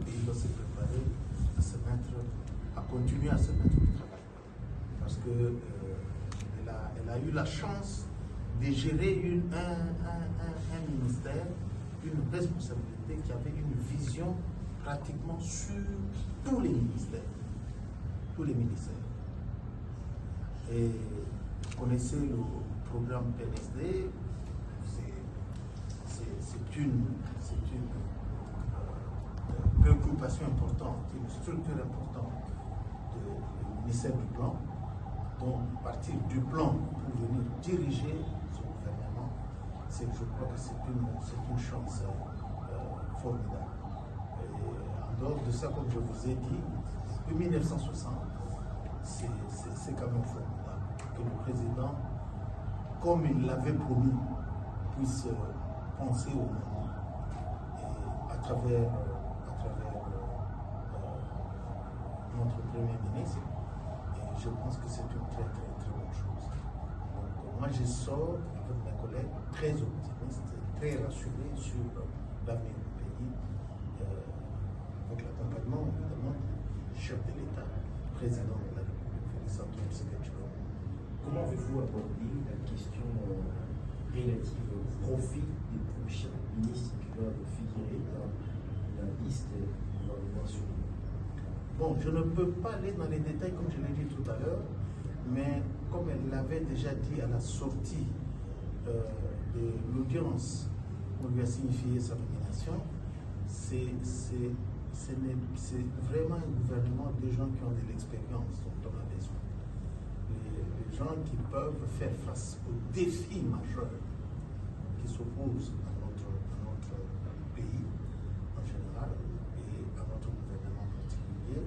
pays doit se préparer à se mettre, à continuer à se mettre au travail. Parce que elle a eu la chance de gérer un ministère, une responsabilité qui avait une vision pratiquement sur tous les ministères. Tous les ministères. Et vous connaissez le programme PNSD, c'est une préoccupation importante, une structure importante du ministère du Plan. Donc, à partir du plan pour venir diriger ce gouvernement, je crois que c'est une chance formidable. Et en dehors de ça, comme je vous ai dit, depuis 1960, c'est quand même formidable que le président, comme il l'avait promis, puisse penser au moment et à travers notre Premier ministre. Et je pense que c'est une très bonne chose. Donc, moi, je sors avec mes collègues très optimistes, très rassurés sur l'avenir du pays, avec l'accompagnement évidemment du chef de l'État, président de la République, Félix Antoine Tshisekedi. Comment avez-vous abordé la question relative au profil des prochains ministres qui doivent figurer dans la liste du gouvernement sur l'île? Bon, je ne peux pas aller dans les détails comme je l'ai dit tout à l'heure, mais comme elle l'avait déjà dit à la sortie de l'audience, on lui a signifié sa nomination, c'est vraiment un gouvernement de gens qui ont de l'expérience dont on a besoin. Les gens qui peuvent faire face aux défis majeurs qui s'opposent à notre pays en général et à notre gouvernement en particulier,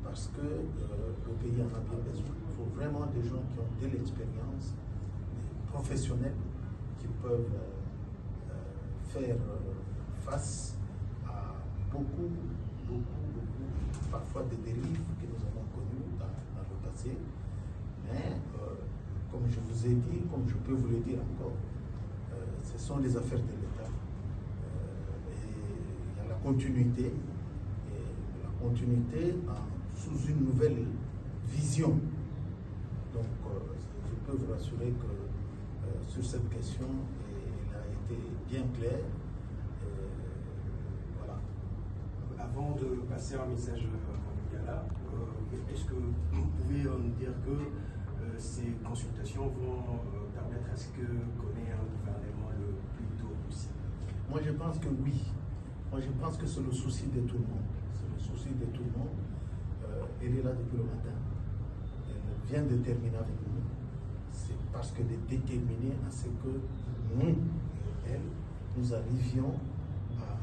parce que le pays en a bien besoin. Il faut vraiment des gens qui ont de l'expérience, des professionnels qui peuvent faire face à beaucoup, parfois des dérives que nous avons connues dans le passé. Mais, comme je vous ai dit, comme je peux vous le dire encore, ce sont les affaires de l'État. Et il y a la continuité, sous une nouvelle vision. Donc, je peux vous rassurer que sur cette question, elle a été bien claire. Voilà. Avant de passer un message à Lingala, est-ce que vous pouvez nous dire que ces consultations vont permettre à ce qu'on ait un gouvernement le plus tôt possible? Moi, je pense que oui. Moi, je pense que c'est le souci de tout le monde. C'est le souci de tout le monde. Elle est là depuis le matin. Elle vient de terminer avec nous. C'est parce qu'elle est déterminée à ce que nous et elle, nous arrivions à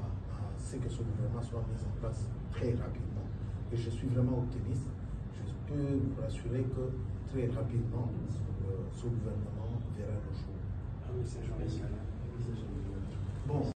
ce que ce gouvernement soit mis en place très rapidement. Et je suis vraiment optimiste. Je peux vous rassurer que très rapidement, ce gouvernement verra le jour. Un message en